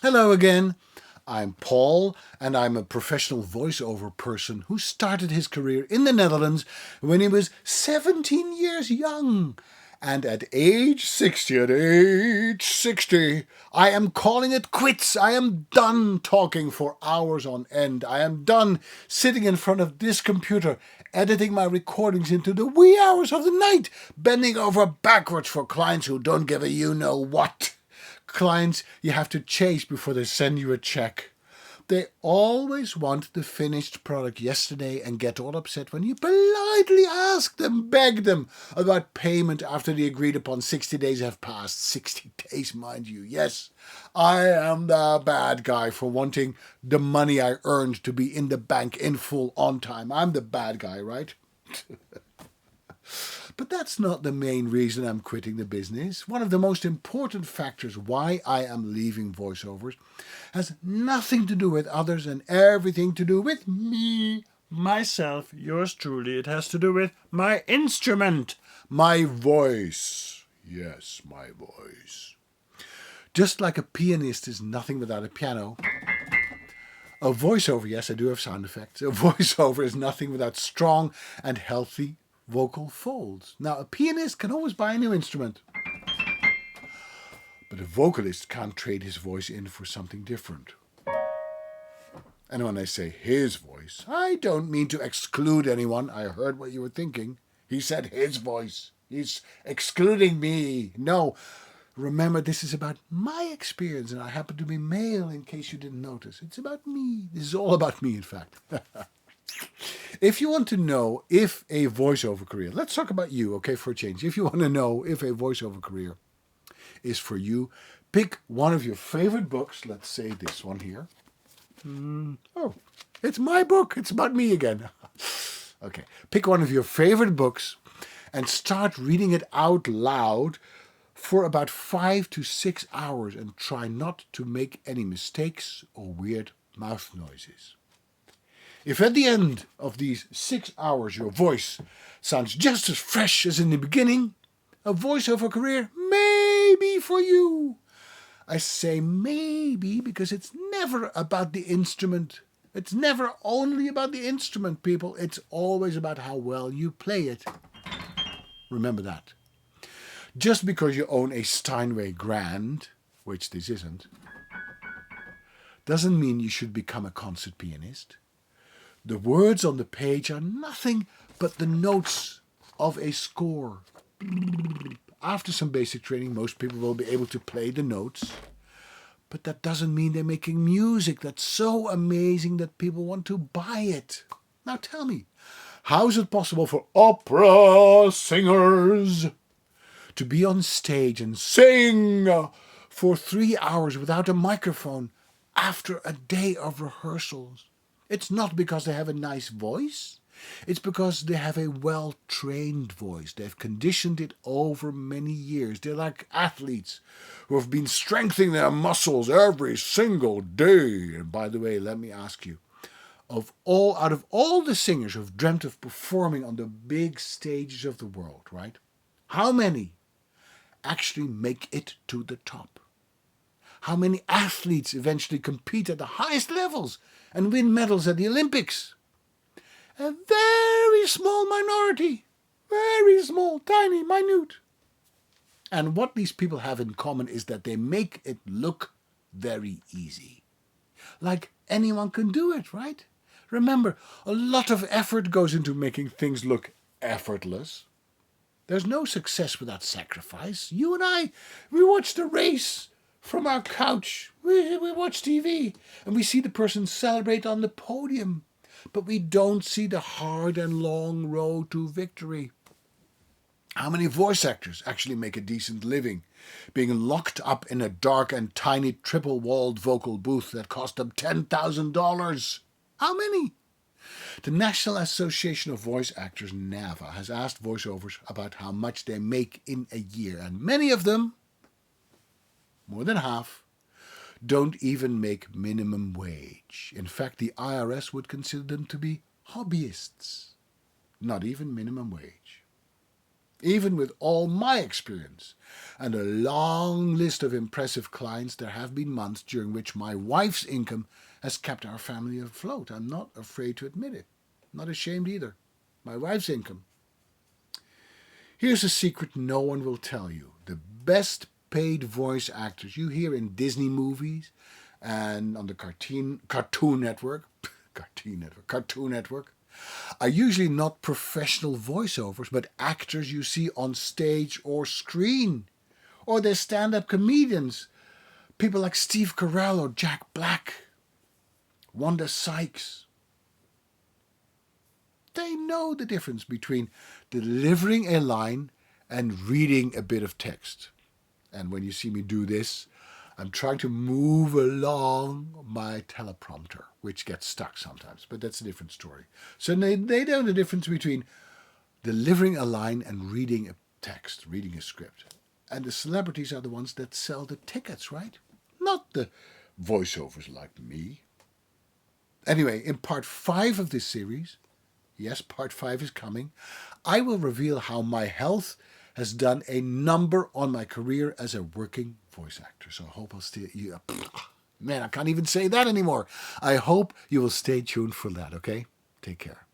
Hello again. I'm Paul, and I'm a professional voiceover person who started his career in the Netherlands when he was 17 years young. And at age 60, I am calling it quits. I am done talking for hours on end. I am done sitting in front of this computer, editing my recordings into the wee hours of the night, bending over backwards for clients who don't give a you know what. Clients you have to chase before they send you a check. They always want the finished product yesterday and get all upset when you politely ask them, beg them about payment after the agreed upon 60 days have passed. 60 days, mind you. Yes, I am the bad guy for wanting the money I earned to be in the bank in full on time. I'm the bad guy, right? But that's not the main reason I'm quitting the business. One of the most important factors why I am leaving voiceovers has nothing to do with others and everything to do with me, myself, yours truly. It has to do with my instrument, my voice. Yes, my voice. Just like a pianist is nothing without a piano, a voiceover, yes, I do have sound effects. A voiceover is nothing without strong and healthy vocal folds. Now, a pianist can always buy a new instrument, but a vocalist can't trade his voice in for something different. And when I say his voice, I don't mean to exclude anyone. I heard what you were thinking. He said his voice. He's excluding me. No, remember, this is about my experience, and I happen to be male in case you didn't notice. It's about me. This is all about me, in fact. If you want to know if a voiceover career, let's talk about you, okay, for a change. If you want to know if a voiceover career is for you, pick one of your favorite books. Let's say this one here. Oh, it's my book. It's about me again. Okay, pick one of your favorite books and start reading it out loud for about 5 to 6 hours and try not to make any mistakes or weird mouth noises. If at the end of these 6 hours your voice sounds just as fresh as in the beginning, a voiceover career may be for you. I say maybe because it's never about the instrument. It's never only about the instrument, people. It's always about how well you play it. Remember that. Just because you own a Steinway Grand, which this isn't, doesn't mean you should become a concert pianist. The words on the page are nothing but the notes of a score. After some basic training, most people will be able to play the notes. But that doesn't mean they're making music that's so amazing that people want to buy it. Now tell me, how is it possible for opera singers to be on stage and sing for 3 hours without a microphone after a day of rehearsals? It's not because they have a nice voice. It's because they have a well-trained voice. They've conditioned it over many years. They're like athletes who have been strengthening their muscles every single day. And by the way, let me ask you, out of all the singers who've dreamt of performing on the big stages of the world, right? How many actually make it to the top? How many athletes eventually compete at the highest levels and win medals at the Olympics? A very small minority. Very small, tiny, minute. And what these people have in common is that they make it look very easy. Like anyone can do it, right? Remember, a lot of effort goes into making things look effortless. There's no success without sacrifice. You and I, we watch the race from our couch. We watch TV and we see the person celebrate on the podium, but we don't see the hard and long road to victory. How many voice actors actually make a decent living, being locked up in a dark and tiny triple-walled vocal booth that cost them $10,000? How many? The National Association of Voice Actors, NAVA, has asked voiceovers about how much they make in a year, and many of them, more than half, don't even make minimum wage. In fact, the IRS would consider them to be hobbyists, not even minimum wage. Even with all my experience and a long list of impressive clients, there have been months during which my wife's income has kept our family afloat. I'm not afraid to admit it. Not ashamed either. My wife's income. Here's a secret no one will tell you. The best paid voice actors you hear in Disney movies and on the Cartoon Network are usually not professional voiceovers, but actors you see on stage or screen. Or they're stand-up comedians, people like Steve Carell or Jack Black, Wanda Sykes. They know the difference between delivering a line and reading a bit of text. And when you see me do this, I'm trying to move along my teleprompter, which gets stuck sometimes, but that's a different story. So they know the difference between delivering a line and reading a text, reading a script. And the celebrities are the ones that sell the tickets, right? Not the voiceovers like me. Anyway, in part 5 of this series, yes, part 5 is coming, I will reveal how my health has done a number on my career as a working voice actor. So I hope I'll stay... Man, I can't even say that anymore. I hope you will stay tuned for that, okay? Take care.